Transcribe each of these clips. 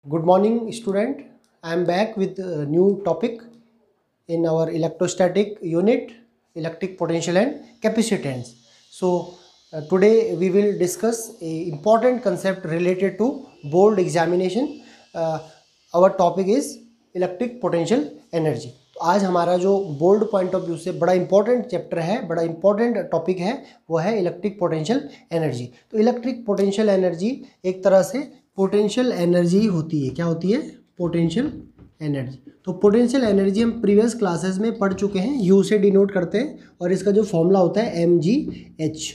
Good morning, student. I am back with a new topic in our electrostatic unit, electric potential and capacitance. So, today we will discuss a important concept related to board examination. Our topic is electric potential energy. तो आज हमारा जो board point of view से बड़ा important chapter है, बड़ा important topic है, वो है इलेक्ट्रिक पोटेंशियल एनर्जी। तो इलेक्ट्रिक पोटेंशियल एनर्जी एक तरह से पोटेंशियल एनर्जी होती है। क्या होती है? Potential energy. तो पोटेंशियल एनर्जी हम प्रीवियस क्लासेस में पढ़ चुके हैं, यू से डिनोट करते हैं और इसका जो फॉर्मूला होता है mgh।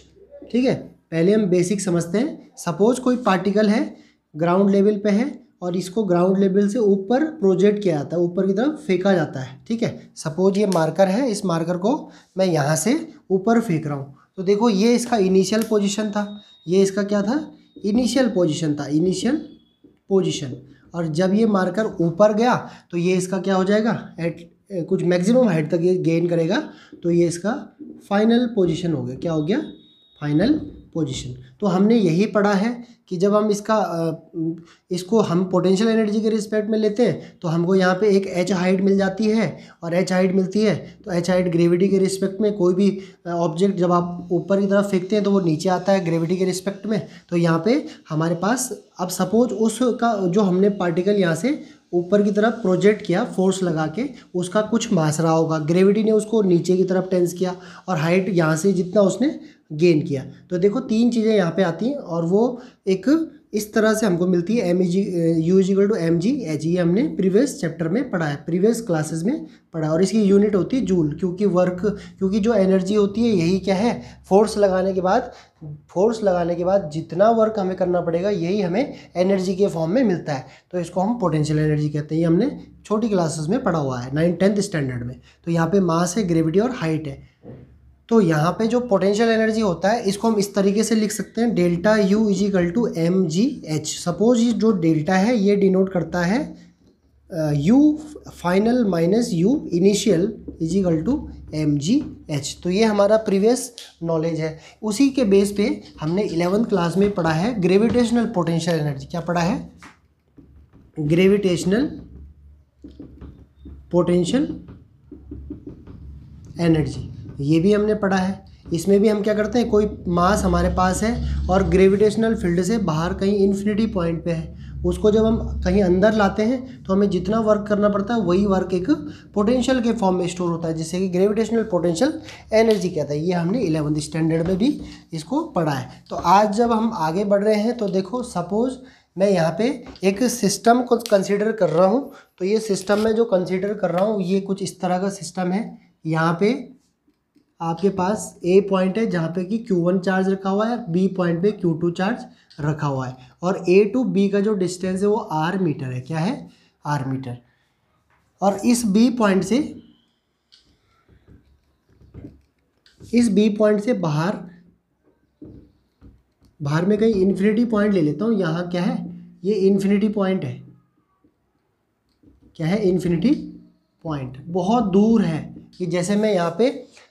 ठीक है, पहले हम बेसिक समझते हैं। सपोज कोई पार्टिकल है, ग्राउंड लेवल पे है और इसको ग्राउंड लेवल से ऊपर प्रोजेक्ट किया जाता है, ऊपर की तरफ फेंका जाता है। ठीक है, सपोज ये मार्कर है, इस मार्कर को मैं यहाँ से ऊपर फेंक रहा हूँ। तो देखो ये इसका इनिशियल पोजीशन था, ये इसका क्या था? इनिशियल पोजीशन था, इनिशियल पोजीशन। और जब ये मार्कर ऊपर गया तो ये इसका क्या हो जाएगा? एट कुछ मैक्सिमम हाइट तक ये गेन करेगा, तो ये इसका फाइनल पोजीशन हो गया। क्या हो गया? Final position. तो हमने यही पढ़ा है कि जब हम इसको हम पोटेंशियल एनर्जी के रिस्पेक्ट में लेते हैं तो हमको यहाँ पे एक एच हाइट मिल जाती है, और एच हाइट मिलती है तो एच हाइट ग्रेविटी के रिस्पेक्ट में, कोई भी ऑब्जेक्ट जब आप ऊपर की तरफ फेंकते हैं तो वो नीचे आता है ग्रेविटी के रिस्पेक्ट में। तो यहाँ पे हमारे पास अब सपोज उसका जो हमने पार्टिकल यहाँ से ऊपर की तरफ प्रोजेक्ट किया फोर्स लगा के, उसका कुछ मास रहा होगा, ग्रेविटी ने उसको नीचे की तरफ टेंस किया और हाइट यहाँ से जितना उसने गेन किया। तो देखो तीन चीज़ें यहाँ पे आती हैं और वो एक इस तरह से हमको मिलती है mg/mgh। ये हमने प्रीवियस चैप्टर में पढ़ा है, प्रीवियस क्लासेस में पढ़ा है। और इसकी यूनिट होती है जूल, क्योंकि जो एनर्जी होती है यही क्या है? फोर्स लगाने के बाद जितना वर्क हमें करना पड़ेगा यही हमें एनर्जी के फॉर्म में मिलता है। तो इसको हम पोटेंशियल एनर्जी कहते हैं। ये हमने छोटी क्लासेस में पढ़ा हुआ है, 9th-10th स्टैंडर्ड में। तो यहाँ पे मास है, ग्रेविटी और हाइट है। तो यहाँ पे जो पोटेंशियल एनर्जी होता है इसको हम इस तरीके से लिख सकते हैं, डेल्टा U = mgh। सपोज ये जो डेल्टा है ये डिनोट करता है U final minus U initial = mgh। तो ये हमारा प्रीवियस नॉलेज है। उसी के बेस पे हमने 11th क्लास में पढ़ा है ग्रेविटेशनल पोटेंशियल एनर्जी। क्या पढ़ा है? ग्रेविटेशनल पोटेंशियल एनर्जी, ये भी हमने पढ़ा है। इसमें भी हम क्या करते हैं, कोई मास हमारे पास है और ग्रेविटेशनल फील्ड से बाहर कहीं इन्फिनिटी पॉइंट पे है, उसको जब हम कहीं अंदर लाते हैं तो हमें जितना वर्क करना पड़ता है वही वर्क एक पोटेंशियल के फॉर्म में स्टोर होता है, जिससे कि ग्रेविटेशनल पोटेंशियल एनर्जी कहता है। ये हमने 11th स्टैंडर्ड में भी इसको पढ़ा है। तो आज जब हम आगे बढ़ रहे हैं तो देखो सपोज मैं यहाँ पे एक सिस्टम को कंसीडर कर रहा हूँ। तो ये सिस्टम में जो कंसीडर कर रहा हूँ ये कुछ इस तरह का सिस्टम है। यहाँ पे आपके पास A पॉइंट है जहाँ पे कि Q1 चार्ज रखा हुआ है, B पॉइंट पे Q2 चार्ज रखा हुआ है, और A to B का जो डिस्टेंस है वो R मीटर है। क्या है? R metre. और इस B पॉइंट से बाहर में कहीं इन्फिनिटी पॉइंट ले लेता हूँ। यहाँ क्या है? ये इन्फिनिटी पॉइंट है। क्या है? इन्फिनिटी पॉइंट बहुत दूर है। कि जैसे मैं यहाँ पे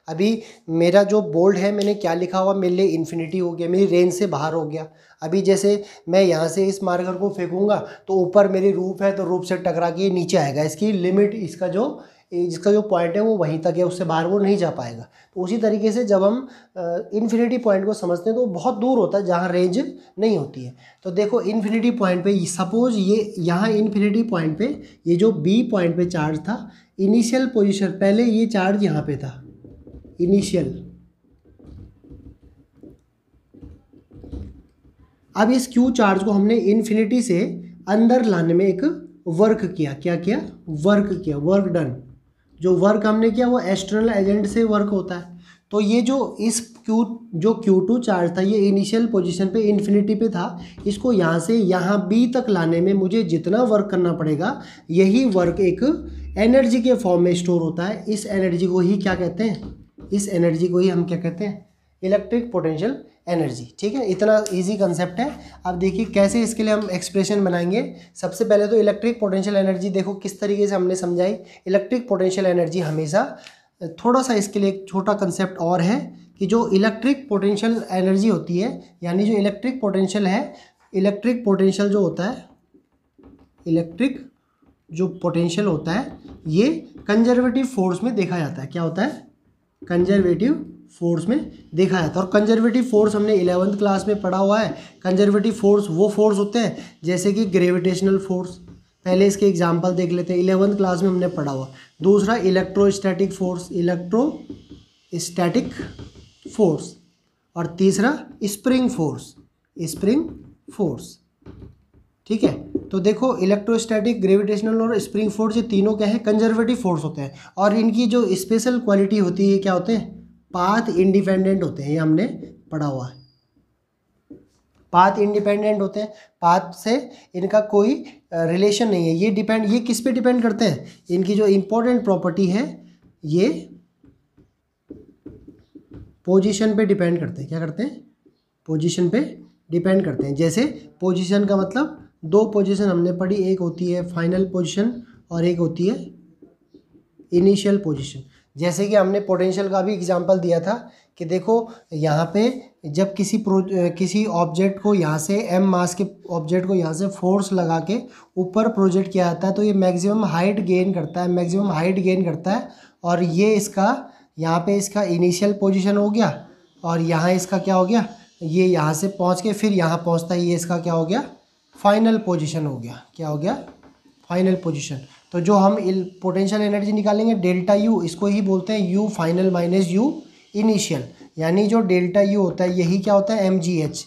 अभी मेरा जो बोर्ड है मैंने क्या लिखा हुआ, मेरे लिए इन्फिनिटी हो गया, मेरी रेंज से बाहर हो गया। अभी जैसे मैं यहाँ से इस मार्कर को फेंकूंगा तो ऊपर मेरी रूफ है तो रूफ से टकरा के नीचे आएगा। इसकी लिमिट, इसका जो पॉइंट है वो वहीं तक है, उससे बाहर वो नहीं जा पाएगा। तो उसी तरीके से जब हम इन्फिनिटी पॉइंट को समझते हैं तो वो बहुत दूर होता है जहाँ रेंज नहीं होती है। तो देखो इन्फिनिटी पॉइंट पे सपोज ये यहाँ इन्फिनिटी पॉइंट पे ये जो B पॉइंट पे चार्ज था, इनिशियल पोजीशन, पहले ये चार्ज यहाँ पे था इनिशियल। अब इस Q चार्ज को हमने इन्फिनिटी से अंदर लाने में एक वर्क किया। क्या किया? Work done. जो वर्क हमने किया वो एक्सटर्नल एजेंट से वर्क होता है। तो ये जो Q2 चार्ज था ये इनिशियल पोजीशन पे इन्फिनिटी पे था, इसको यहाँ से यहाँ B तक लाने में मुझे जितना वर्क करना पड़ेगा यही वर्क एक एनर्जी के फॉर्म में स्टोर होता है। इस एनर्जी को ही क्या कहते हैं? इस एनर्जी को ही हम क्या कहते हैं? Electric potential energy. ठीक है, इतना इजी कंसेप्ट है। अब देखिए कैसे इसके लिए हम एक्सप्रेशन बनाएंगे। सबसे पहले तो इलेक्ट्रिक पोटेंशियल एनर्जी देखो किस तरीके से हमने समझाई। इलेक्ट्रिक पोटेंशियल एनर्जी हमेशा, थोड़ा सा इसके लिए एक छोटा कंसेप्ट और है कि जो इलेक्ट्रिक पोटेंशियल एनर्जी होती है, यानी जो इलेक्ट्रिक पोटेंशियल है, इलेक्ट्रिक पोटेंशियल जो होता है इलेक्ट्रिक जो पोटेंशियल होता है ये कंजर्वेटिव फोर्स में देखा जाता है। क्या होता है? कंजर्वेटिव फोर्स में देखा जाता है। और कंजर्वेटिव फोर्स हमने 11th क्लास में पढ़ा हुआ है। कंजर्वेटिव फोर्स वो फोर्स होते हैं जैसे कि ग्रेविटेशनल फोर्स, पहले इसके एग्जांपल देख लेते हैं, 11th क्लास में हमने पढ़ा हुआ। दूसरा इलेक्ट्रोस्टैटिक फोर्स, इलेक्ट्रोस्टैटिक फोर्स। और तीसरा स्प्रिंग फोर्स, स्प्रिंग फोर्स। ठीक है, तो देखो इलेक्ट्रोस्टैटिक, ग्रेविटेशनल और स्प्रिंग फोर्स ये तीनों क्या है? कंजर्वेटिव फोर्स होते हैं। और इनकी जो स्पेशल क्वालिटी होती है क्या होते हैं? पाथ इंडिपेंडेंट होते हैं। ये हमने पढ़ा हुआ है, पाथ इंडिपेंडेंट होते हैं। पाथ से इनका कोई रिलेशन नहीं है। ये किस पे डिपेंड करते हैं? इनकी जो इम्पोर्टेंट प्रॉपर्टी है ये पोजीशन पे डिपेंड करते हैं। क्या करते हैं? पोजीशन पे डिपेंड करते हैं। जैसे पोजीशन का मतलब दो पोजीशन हमने पढ़ी, एक होती है फाइनल पोजीशन और एक होती है इनिशियल पोजीशन। जैसे कि हमने पोटेंशियल का भी एग्जांपल दिया था कि देखो यहाँ पे जब किसी ऑब्जेक्ट को यहाँ से m मास के ऑब्जेक्ट को यहाँ से फोर्स लगा के ऊपर प्रोजेक्ट किया जाता है तो ये मैक्सिमम हाइट गेन करता है। और ये इसका यहाँ पे इसका इनिशियल पोजीशन हो गया और यहाँ इसका क्या हो गया? ये यहाँ से पहुँच के फिर यहाँ पहुँचता है, ये इसका क्या हो गया? फाइनल पोजीशन हो गया। क्या हो गया? Final position. तो जो हम पोटेंशियल एनर्जी निकालेंगे डेल्टा यू, इसको ही बोलते हैं you final minus you initial, यानी जो डेल्टा यू होता है यही क्या होता है? mgh।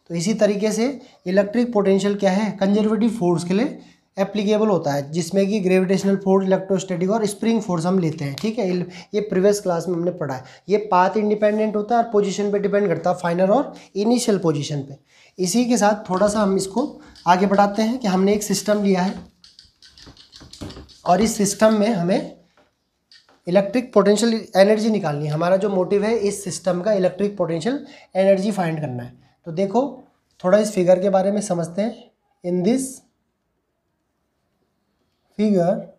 तो इसी तरीके से इलेक्ट्रिक पोटेंशियल क्या है? कंजर्वेटिव फोर्स के लिए एप्लीकेबल होता है, जिसमें कि ग्रेविटेशनल फोर्स, इलेक्ट्रोस्टैटिक और स्प्रिंग फोर्स हम लेते हैं। ठीक है, ये प्रीवियस क्लास में हमने पढ़ा है। ये पाथ इंडिपेंडेंट होता है और पोजीशन पे डिपेंड करता है, फाइनल और इनिशियल पोजीशन पे। इसी के साथ थोड़ा सा हम इसको आगे बढ़ाते हैं कि हमने एक सिस्टम लिया है और इस सिस्टम में हमें इलेक्ट्रिक पोटेंशियल एनर्जी निकालनी है। हमारा जो मोटिव है इस सिस्टम का इलेक्ट्रिक पोटेंशियल एनर्जी फाइंड करना है। तो देखो थोड़ा इस फिगर के बारे में समझते हैं। इन दिस फिगर,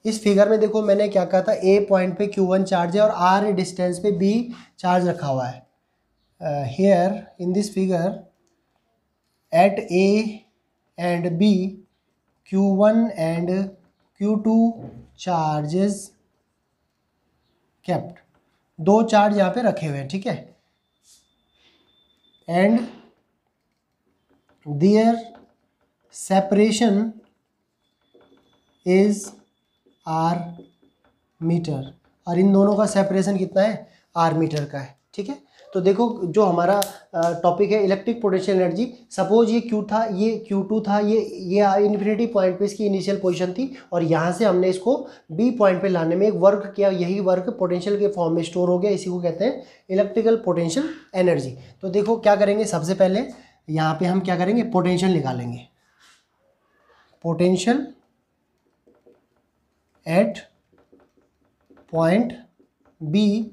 इस फिगर में देखो मैंने क्या कहा था? ए पॉइंट पे Q1 चार्ज है और आर डिस्टेंस पे बी चार्ज रखा हुआ है। Here in this figure at A and B Q1 and Q2 charges kept, दो चार्ज यहाँ पे रखे हुए हैं। ठीक है, and their separation is R metre, और इन दोनों का सेपरेशन कितना है? आर मीटर का है। ठीक है, तो देखो जो हमारा टॉपिक है इलेक्ट्रिक पोटेंशियल एनर्जी, सपोज ये Q था, ये Q2 था, ये इन्फिनिटी पॉइंट पे इसकी इनिशियल पोजीशन थी और यहाँ से हमने इसको B पॉइंट पे लाने में एक वर्क किया, यही वर्क पोटेंशियल के फॉर्म में स्टोर हो गया। इसी को कहते हैं इलेक्ट्रिकल पोटेंशियल एनर्जी। तो देखो क्या करेंगे, सबसे पहले यहाँ पे हम क्या करेंगे? पोटेंशियल निकालेंगे। Potential at point B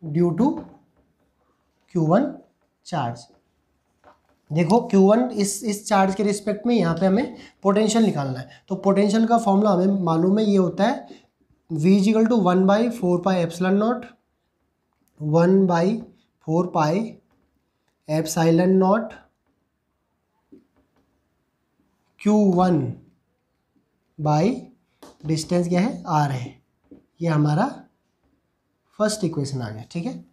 due to Q1 charge. देखो Q1 इस चार्ज के रिस्पेक्ट में यहाँ पे हमें पोटेंशियल निकालना है। तो पोटेंशियल का फॉर्मूला हमें मालूम है, ये होता है V equal to 1/4πε0, 1/4πε0 Q1 by distance क्या है? R है। ये हमारा फर्स्ट इक्वेशन आ गया। ठीक है,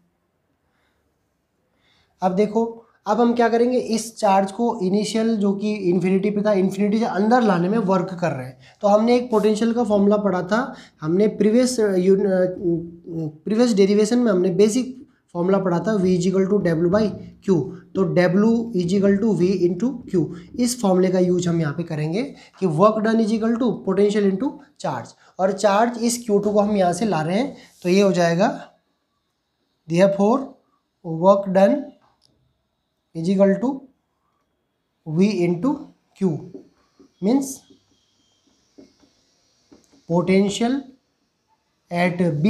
अब देखो अब हम क्या करेंगे? इस चार्ज को इनिशियल जो कि इन्फिनिटी पे था, इन्फिनिटी से अंदर लाने में वर्क कर रहे हैं। तो हमने एक पोटेंशियल का फॉर्मूला पढ़ा था, हमने प्रीवियस डेरिवेशन में हमने बेसिक फॉर्मूला पढ़ा था, V इक्वल टू W/Q। तो W equal to V into Q। इस फॉर्मूले का यूज हम यहाँ पे करेंगे कि work done is equal to potential into charge, और चार्ज इस Q2 को हम यहाँ से ला रहे हैं तो ये हो जाएगा therefore work done is equal to V into Q, means potential at B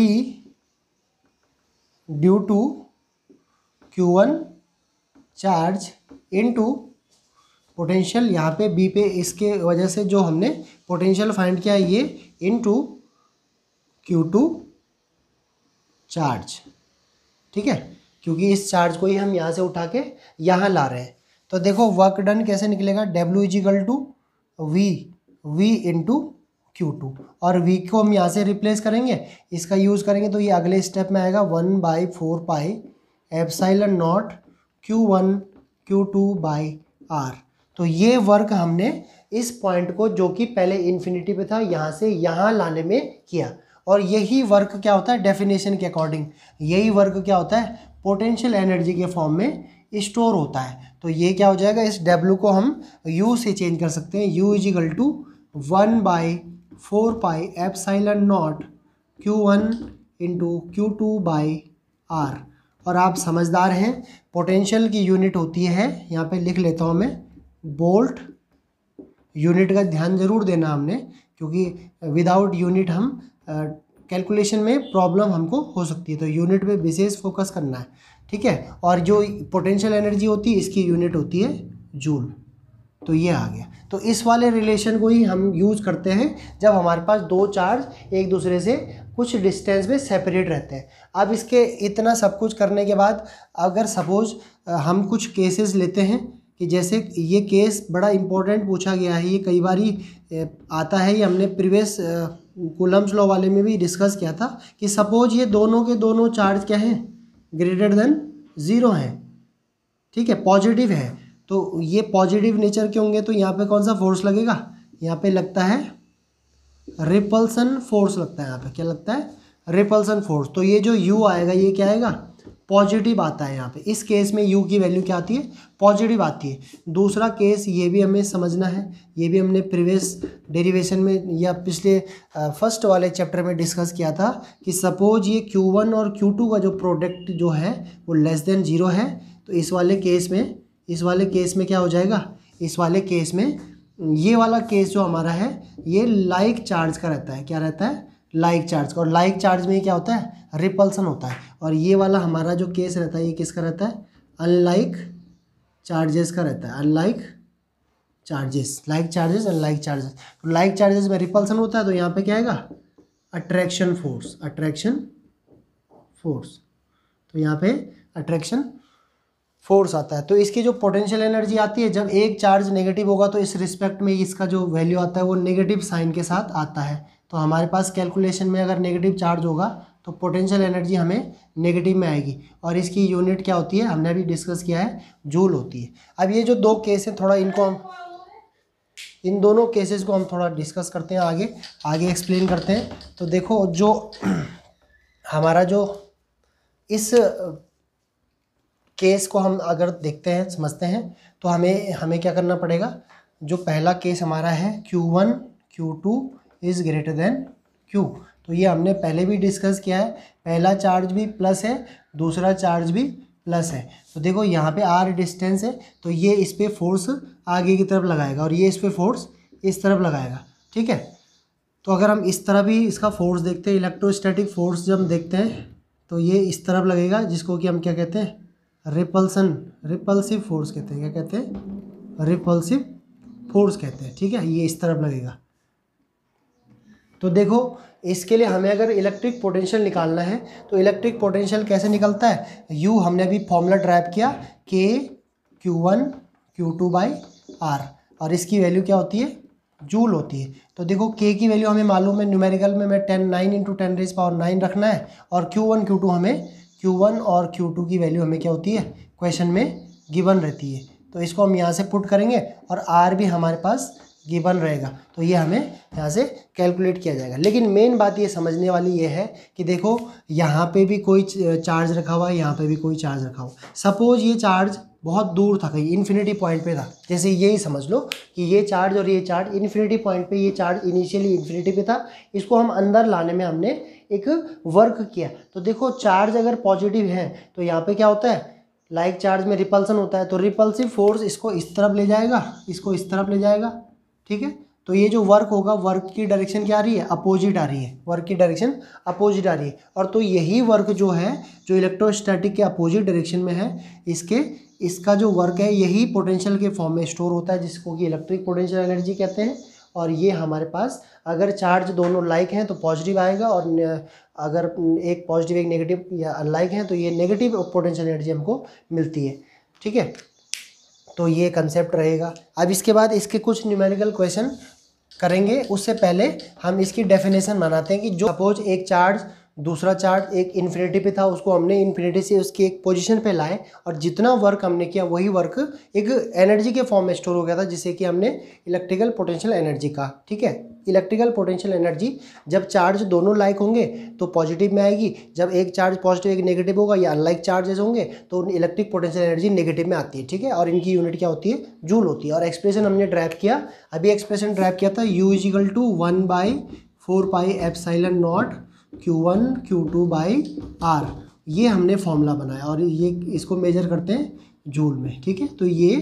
due to Q1 charge into potential यहाँ पे B पे, इसके वजह से जो हमने पोटेंशियल फाइंड किया है ये इनटू Q2 चार्ज। ठीक है, क्योंकि इस चार्ज को ही हम यहाँ से उठा के यहाँ ला रहे हैं। तो देखो वर्क डन कैसे निकलेगा? W is equal to V into Q2, और V को हम यहाँ से रिप्लेस करेंगे, इसका यूज़ करेंगे तो ये अगले स्टेप में आएगा 1/4 pi epsilon naught Q1 Q2 by R। तो ये वर्क हमने इस पॉइंट को, जो कि पहले इन्फिनिटी पे था, यहाँ से यहाँ लाने में किया। और यही वर्क क्या होता है डेफिनेशन के अकॉर्डिंग, यही वर्क क्या होता है पोटेंशियल एनर्जी के फॉर्म में स्टोर होता है। तो ये क्या हो जाएगा, इस W को हम U से चेंज कर सकते हैं, U equal to 1/4 pi epsilon naught Q1 into Q2 by R। और आप समझदार हैं, पोटेंशियल की यूनिट होती है, यहाँ पे लिख लेता हूँ मैं, वोल्ट। यूनिट का ध्यान जरूर देना हमने, क्योंकि विदाउट यूनिट हम कैलकुलेशन में प्रॉब्लम हमको हो सकती है, तो यूनिट पे विशेष फोकस करना है, ठीक है। और जो पोटेंशियल एनर्जी होती है इसकी यूनिट होती है जूल। तो ये आ गया। तो इस वाले रिलेशन को ही हम यूज़ करते हैं जब हमारे पास दो चार्ज एक दूसरे से कुछ डिस्टेंस में सेपरेट रहते हैं। अब इसके इतना सब कुछ करने के बाद अगर सपोज हम कुछ केसेस लेते हैं, कि जैसे ये केस बड़ा इम्पोर्टेंट पूछा गया है, ये कई बार ही आता है, ये हमने प्रीवियस कूलम्स लॉ वाले में भी डिस्कस किया था, कि सपोज ये दोनों के दोनों चार्ज क्या हैं, ग्रेटर देन 0 हैं, ठीक है, पॉजिटिव है। तो ये पॉजिटिव नेचर के होंगे तो यहाँ पे कौन सा फोर्स लगेगा, यहाँ पे लगता है रिपल्सन फोर्स लगता है, यहाँ पे क्या लगता है रिपल्सन फोर्स। तो ये जो U आएगा ये क्या आएगा पॉजिटिव आता है। यहाँ पे इस केस में U की वैल्यू क्या आती है पॉजिटिव आती है। दूसरा केस ये भी हमें समझना है, ये भी हमने प्रीवियस डेरिवेशन में या पिछले फर्स्ट वाले चैप्टर में डिस्कस किया था, कि सपोज ये Q1 और Q2 का जो प्रोडक्ट जो है वो लेस देन 0 है। तो इस वाले केस में क्या हो जाएगा, इस वाले केस में ये वाला केस जो हमारा है ये लाइक चार्ज का रहता है, क्या रहता है लाइक चार्ज का। और लाइक चार्ज में क्या होता है रिपल्सन होता है। और ये वाला हमारा जो केस रहता है ये किसका रहता है अनलाइक चार्जेस का रहता है, unlike charges, like charges unlike charges. तो लाइक चार्जेस में रिपल्सन होता है, तो यहाँ पे क्या आएगा अट्रैक्शन फोर्स, अट्रैक्शन फोर्स। तो यहाँ पे अट्रैक्शन फोर्स आता है। तो इसकी जो पोटेंशियल एनर्जी आती है, जब एक चार्ज नेगेटिव होगा तो इस रिस्पेक्ट में इसका जो वैल्यू आता है वो नेगेटिव साइन के साथ आता है। तो हमारे पास कैलकुलेशन में अगर नेगेटिव चार्ज होगा तो पोटेंशियल एनर्जी हमें नेगेटिव में आएगी, और इसकी यूनिट क्या होती है हमने अभी डिस्कस किया है जूल होती है। अब ये जो दो केस हैं थोड़ा इन दोनों केसेस को हम थोड़ा डिस्कस करते हैं, आगे एक्सप्लेन करते हैं। तो देखो जो हमारा जो इस केस को हम अगर देखते हैं समझते हैं तो हमें क्या करना पड़ेगा। जो पहला केस हमारा है Q1 Q2 is greater than Q, तो ये हमने पहले भी डिस्कस किया है। पहला चार्ज भी प्लस है, दूसरा चार्ज भी प्लस है। तो देखो यहाँ पे R डिस्टेंस है, तो ये इस पर फोर्स आगे की तरफ लगाएगा और ये इस पर फोर्स इस तरफ लगाएगा, ठीक है। तो अगर हम इस तरह भी इसका फोर्स देखते हैं, इलेक्ट्रोस्टैटिक फोर्स जब हम देखते हैं तो ये इस तरफ लगेगा, जिसको कि हम क्या कहते हैं रिपल्सिव फोर्स कहते हैं। क्या कहते हैं रिपल्सिव फोर्स कहते हैं, ठीक है। ये इस तरफ लगेगा। तो देखो इसके लिए हमें अगर इलेक्ट्रिक पोटेंशियल निकालना है तो इलेक्ट्रिक पोटेंशियल कैसे निकलता है, U हमने अभी फॉर्मूला ड्राइव किया K Q1 Q2 by R, और इसकी वैल्यू क्या होती है जूल होती है। तो देखो K की वैल्यू हमें मालूम है, न्यूमेरिकल में 9 इंटू 10⁻⁹ रखना है, और Q1 Q2 हमें Q1 और Q2 की वैल्यू हमें क्या होती है क्वेश्चन में गिवन रहती है। तो इसको हम यहाँ से पुट करेंगे और R भी हमारे पास गिवन रहेगा, तो ये हमें यहाँ से कैलकुलेट किया जाएगा। लेकिन मेन बात ये समझने वाली ये है कि देखो यहाँ पे भी कोई चार्ज रखा हुआ है, यहाँ पे भी कोई चार्ज रखा हुआ। सपोज ये चार्ज बहुत दूर था, कहीं इन्फिनिटी पॉइंट पे था, जैसे यही समझ लो कि ये चार्ज और ये चार्ज इन्फिनिटी पॉइंट पे, ये चार्ज इनिशियली इन्फिनिटी पे था, इसको हम अंदर लाने में हमने एक वर्क किया। तो देखो चार्ज अगर पॉजिटिव है तो यहाँ पे क्या होता है लाइक चार्ज में रिपल्सन होता है, तो रिपल्सिव फोर्स इसको इस तरफ ले जाएगा, इसको इस तरफ ले जाएगा, ठीक है। तो ये जो वर्क होगा, वर्क की डायरेक्शन क्या आ रही है अपोजिट आ रही है, वर्क की डायरेक्शन अपोजिट आ रही है। और तो यही वर्क जो है जो इलेक्ट्रोस्टैटिक के अपोजिट डायरेक्शन में है, इसका जो वर्क है यही पोटेंशियल के फॉर्म में स्टोर होता है, जिसको कि इलेक्ट्रिक पोटेंशियल एनर्जी कहते हैं। और ये हमारे पास अगर चार्ज दोनों लाइक हैं तो पॉजिटिव आएगा, और अगर एक पॉजिटिव एक नेगेटिव या अनलाइक हैं तो ये नेगेटिव पोटेंशियल एनर्जी हमको मिलती है, ठीक है। तो ये कंसेप्ट रहेगा। अब इसके बाद इसके कुछ न्यूमेरिकल क्वेश्चन करेंगे, उससे पहले हम इसकी डेफिनेशन बनाते हैं कि जो सपोज एक चार्ज दूसरा चार्ज एक इन्फिनिटी पे था, उसको हमने इन्फिनिटी से उसकी एक पोजीशन पे लाए और जितना वर्क हमने किया वही वर्क एक एनर्जी के फॉर्म में स्टोर हो गया था, जिसे कि हमने इलेक्ट्रिकल पोटेंशियल एनर्जी कहा। ठीक है, इलेक्ट्रिकल पोटेंशियल एनर्जी जब चार्ज दोनों लाइक होंगे तो पॉजिटिव में आएगी, जब एक चार्ज पॉजिटिव एक नेगेटिव होगा या अनलाइक चार्जेस होंगे तो इलेक्ट्रिक पोटेंशियल एनर्जी नेगेटिव में आती है। ठीक है, और इनकी यूनिट क्या होती है, जूल होती है। और एक्सप्रेशन हमने ड्राइव किया, अभी एक्सप्रेशन ड्राइव किया था U = 1/4πε0 Q1 Q2 by R, ये हमने फॉर्मूला बनाया और ये इसको मेजर करते हैं जूल में। ठीक है, तो ये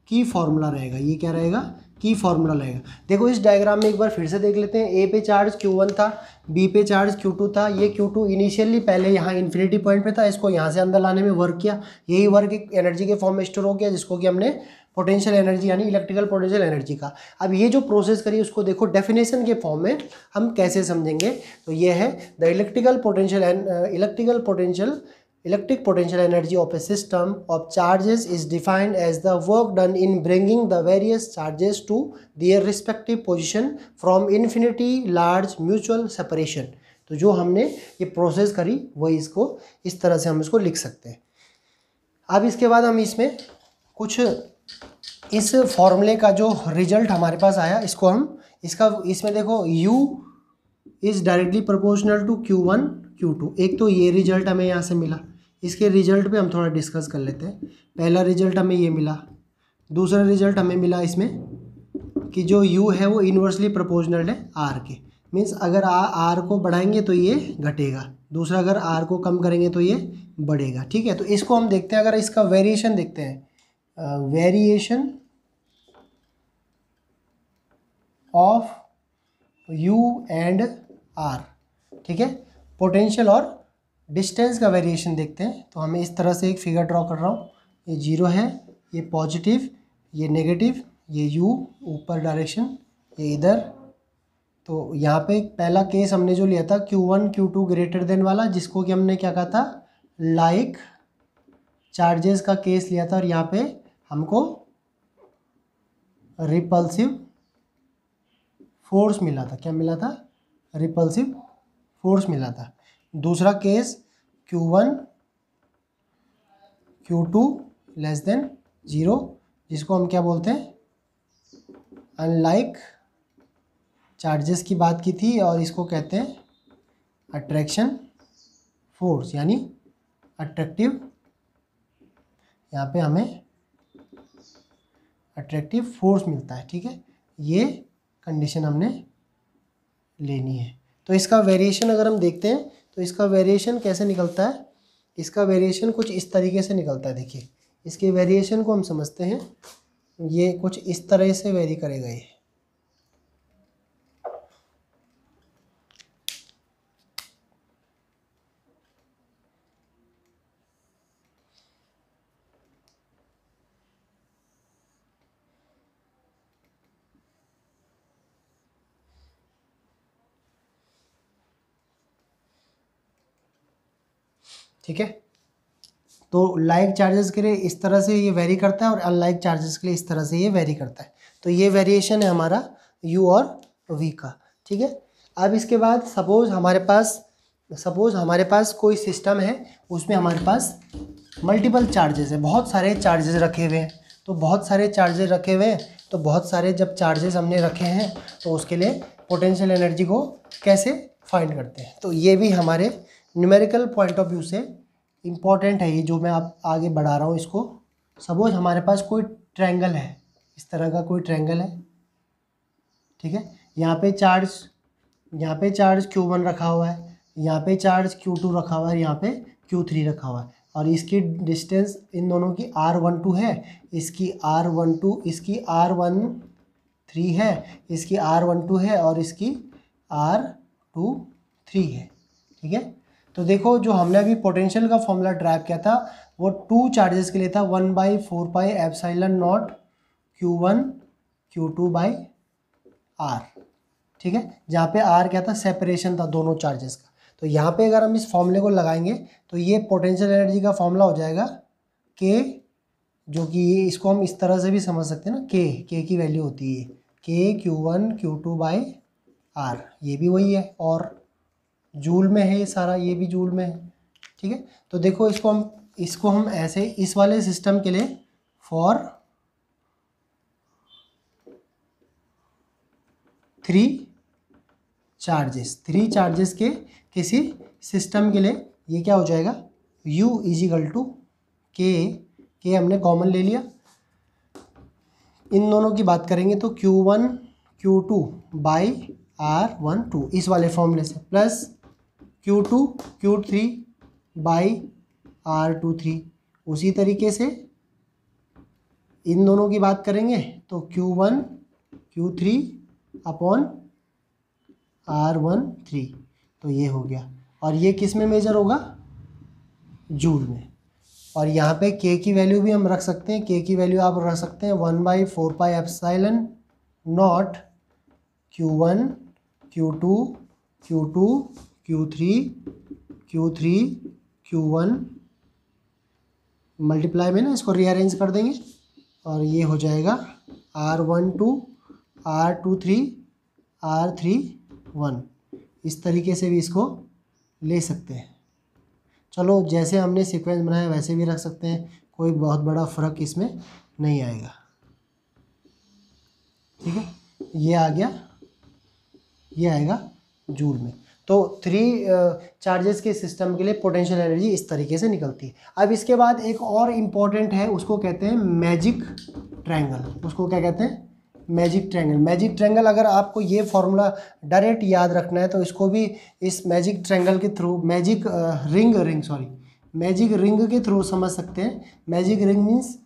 की फॉर्मूला रहेगा, ये क्या रहेगा, की फॉर्मूला रहेगा। देखो इस डायग्राम में एक बार फिर से देख लेते हैं। ए पे चार्ज Q1 था, बी पे चार्ज Q2 था। ये Q2 इनिशियली पहले यहाँ इन्फिनिटी पॉइंट पे था, इसको यहाँ से अंदर लाने में वर्क किया, यही वर्क एक एनर्जी के फॉर्म में स्टोर हो गया, जिसको कि हमने पोटेंशियल एनर्जी यानी इलेक्ट्रिकल पोटेंशियल एनर्जी का। अब ये जो प्रोसेस करी उसको देखो डेफिनेशन के फॉर्म में हम कैसे समझेंगे। तो ये है the electric potential energy of a system of charges is defined as the work done in bringing the various charges to their respective position from infinity large mutual separation। तो जो हमने ये प्रोसेस करी वही इसको इस तरह से हम इसको लिख सकते हैं। अब इसके बाद हम इसमें कुछ इस फॉर्मूले का जो रिजल्ट हमारे पास आया इसको हम इसमें देखो U is directly proportional to Q1 Q2। एक तो ये रिजल्ट हमें यहाँ से मिला, इसके रिजल्ट पे हम थोड़ा डिस्कस कर लेते हैं। पहला रिजल्ट हमें ये मिला, दूसरा रिजल्ट हमें मिला इसमें कि जो U है वो इन्वर्सली प्रोपोर्शनल है R के, मीन्स अगर R को बढ़ाएंगे तो ये घटेगा, दूसरा अगर R को कम करेंगे तो ये बढ़ेगा। ठीक है, तो इसको हम देखते हैं, अगर इसका वेरिएशन देखते हैं, variation of U and R। ठीक है, पोटेंशियल और डिस्टेंस का वेरिएशन देखते हैं। तो हमें इस तरह से एक फिगर ड्रॉ कर रहा हूँ, ये 0 है, ये पॉजिटिव, ये नेगेटिव, ये U ऊपर डायरेक्शन, ये इधर। तो यहाँ पे पहला केस हमने जो लिया था Q1 Q2 ग्रेटर देन वाला, जिसको कि हमने क्या कहा था, लाइक चार्जेस का केस लिया था, और यहाँ पे हमको रिपल्सिव फोर्स मिला था। क्या मिला था, रिपल्सिव फोर्स मिला था। दूसरा केस Q1 Q2 <0, जिसको हम क्या बोलते हैं, अनलाइक चार्जेस की बात की थी, और इसको कहते हैं अट्रैक्शन फोर्स यानी अट्रैक्टिव। यहाँ पे हमें अट्रैक्टिव फोर्स मिलता है। ठीक है, ये कंडीशन हमने लेनी है। तो इसका वेरिएशन अगर हम देखते हैं तो इसका वेरिएशन कैसे निकलता है, इसका वेरिएशन कुछ इस तरीके से निकलता है। देखिए इसके वेरिएशन को हम समझते हैं, ये कुछ इस तरह से वेरी करेगा ये। ठीक है, तो लाइक चार्जेस के लिए इस तरह से ये वेरी करता है और अनलाइक चार्जेस के लिए इस तरह से ये वेरी करता है। तो ये वेरिएशन है हमारा U और V का। ठीक है, अब इसके बाद सपोज हमारे पास कोई सिस्टम है, उसमें हमारे पास मल्टीपल चार्जेस है, बहुत सारे चार्जेस रखे हुए हैं। तो बहुत सारे चार्जेस रखे हुए हैं, तो बहुत सारे जब चार्जेस हमने रखे हैं तो उसके लिए पोटेंशियल एनर्जी को कैसे फाइंड करते हैं। तो ये भी हमारे न्यूमेरिकल पॉइंट ऑफ व्यू से इम्पॉर्टेंट है, ये जो मैं आप आगे बढ़ा रहा हूँ इसको। सपोज हमारे पास कोई ट्रायंगल है, इस तरह का कोई ट्रायंगल है। ठीक है, यहाँ पे चार्ज Q1 रखा हुआ है, यहाँ पे चार्ज Q2 रखा हुआ है, यहाँ पे Q3 रखा हुआ है, और इसकी डिस्टेंस इन दोनों की R12 है, इसकी R13 है, इसकी R12 है, और इसकी R23 है। ठीक है, तो देखो जो हमने अभी पोटेंशियल का फॉर्मूला ड्राइव किया था वो 2 चार्जेस के लिए था, 1/4πε0 Q1 Q2 बाई R। ठीक है, जहाँ पे R क्या था, सेपरेशन था दोनों चार्जेस का। तो यहाँ पे अगर हम इस फॉर्मूले को लगाएंगे तो ये पोटेंशियल एनर्जी का फॉर्मूला हो जाएगा K जो कि ये इसको हम इस तरह से भी समझ सकते हैं ना, के की वैल्यू होती है के Q1 Q2 बाई आर, ये भी वही है और जूल में है ये सारा, ये भी जूल में है। ठीक है, तो देखो इसको हम ऐसे इस वाले सिस्टम के लिए फॉर 3 चार्जेस के किसी सिस्टम के लिए ये क्या हो जाएगा, U इजिकल टू के हमने कॉमन ले लिया। इन दोनों की बात करेंगे तो Q1 Q2 बाई R12 इस वाले फॉर्मूले से, plus Q2 Q3 by R23। उसी तरीके से इन दोनों की बात करेंगे तो Q1 Q3 अपॉन R13, तो ये हो गया। और ये किस में मेजर होगा, जूल में। और यहाँ पे के की वैल्यू भी हम रख सकते हैं, के की वैल्यू आप रख सकते हैं 1/4 pi epsilon naught Q1 Q2 Q2 Q3 Q1 multiply में ना इसको रीअरेंज कर देंगे और ये हो जाएगा R12 R23 R31। इस तरीके से भी इसको ले सकते हैं। चलो जैसे हमने सीक्वेंस बनाया वैसे भी रख सकते हैं, कोई बहुत बड़ा फ़र्क इसमें नहीं आएगा। ठीक है, ये आ गया, ये आएगा जूल में। तो 3 चार्जेस के सिस्टम के लिए पोटेंशियल एनर्जी इस तरीके से निकलती है। अब इसके बाद एक और इम्पॉर्टेंट है, उसको कहते हैं मैजिक ट्रायंगल। उसको क्या कहते हैं, मैजिक ट्रायंगल। मैजिक ट्रायंगल अगर आपको ये फॉर्मूला डायरेक्ट याद रखना है तो इसको भी इस मैजिक ट्रायंगल के थ्रू, मैजिक रिंग के थ्रू समझ सकते हैं। मैजिक रिंग मीन्स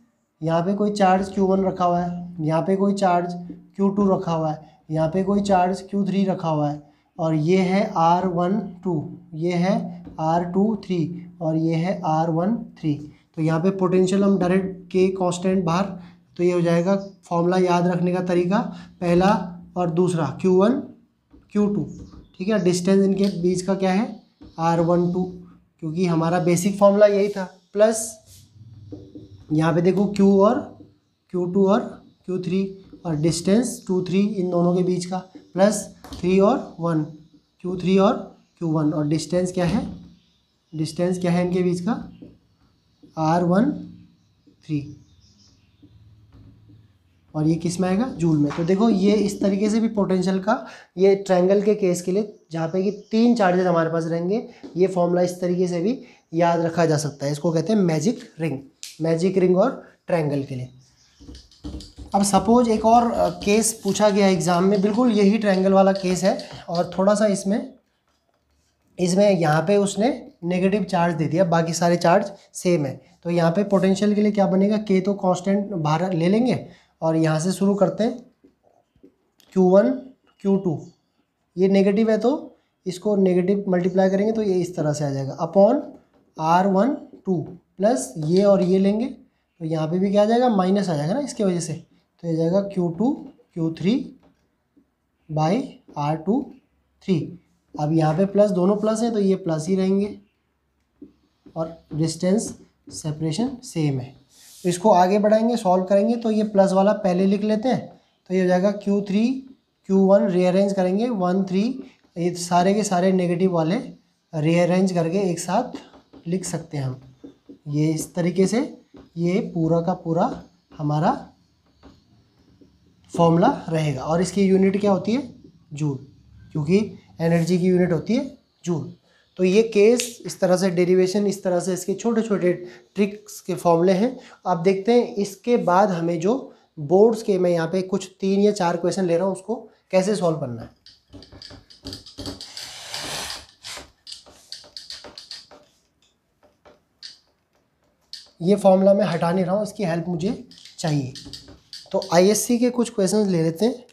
यहाँ पे कोई चार्ज Q1 रखा हुआ है, यहाँ पे कोई चार्ज Q2 रखा हुआ है, यहाँ पे कोई चार्ज Q3 रखा हुआ है, और ये है R12, ये है R23 और ये है R13। तो यहाँ पे पोटेंशियल हम डायरेक्ट के कांस्टेंट बाहर, तो ये हो जाएगा फॉर्मूला याद रखने का तरीका, पहला और दूसरा Q1 Q2। ठीक है, डिस्टेंस इनके बीच का क्या है, R12, क्योंकि हमारा बेसिक फॉर्मूला यही था। प्लस यहाँ पे देखो Q और Q2 और Q3 और डिस्टेंस 2 3 इन दोनों के बीच का, प्लस 3 और 1 Q3 और Q1, और डिस्टेंस क्या है इनके बीच का, R13। और ये किस में आएगा, जूल में। तो देखो ये इस तरीके से भी पोटेंशियल का, ये ट्रायंगल के केस के लिए जहाँ पे कि 3 चार्जेस हमारे पास रहेंगे, ये फॉर्मूला इस तरीके से भी याद रखा जा सकता है। इसको कहते हैं मैजिक रिंग और ट्रायंगल के लिए। अब सपोज एक और केस पूछा गया एग्ज़ाम में, बिल्कुल यही ट्रायंगल वाला केस है, और थोड़ा सा इसमें यहाँ पे उसने नेगेटिव चार्ज दे दिया, बाकी सारे चार्ज सेम है। तो यहाँ पे पोटेंशियल के लिए क्या बनेगा, के तो कांस्टेंट बाहर ले लेंगे और यहाँ से शुरू करते हैं Q1 Q2, ये नेगेटिव है तो इसको नेगेटिव मल्टीप्लाई करेंगे तो ये इस तरह से आ जाएगा, अपॉन R12 प्लस ये और ये लेंगे तो यहाँ पे भी क्या आ जाएगा, माइनस आ जाएगा ना इसके वजह से, तो ये जाएगा Q2 Q3 बाई R23। अब यहाँ पे प्लस, दोनों प्लस हैं तो ये प्लस ही रहेंगे और डिस्टेंस सेपरेशन सेम है। तो इसको आगे बढ़ाएंगे, सॉल्व करेंगे तो ये प्लस वाला पहले लिख लेते हैं, तो ये हो जाएगा Q3 Q1 रीअरेंज करेंगे 1 3, ये सारे के सारे नेगेटिव वाले रीअरेंज करके एक साथ लिख सकते हैं हम। ये इस तरीके से ये पूरा का पूरा हमारा फॉर्मूला रहेगा। और इसकी यूनिट क्या होती है, जूल, क्योंकि एनर्जी की यूनिट होती है जूल। तो ये केस इस तरह से, डेरिवेशन इस तरह से, इसके छोटे छोटे ट्रिक्स के फॉर्मूले हैं। आप देखते हैं इसके बाद हमें जो बोर्ड्स के, मैं यहाँ पे कुछ 3 या 4 क्वेश्चन ले रहा हूँ, उसको कैसे सॉल्व करना है। ये फॉर्मूला मैं हटा नहीं रहा हूँ, इसकी हेल्प मुझे चाहिए। तो ISC के कुछ क्वेश्चन ले लेते हैं।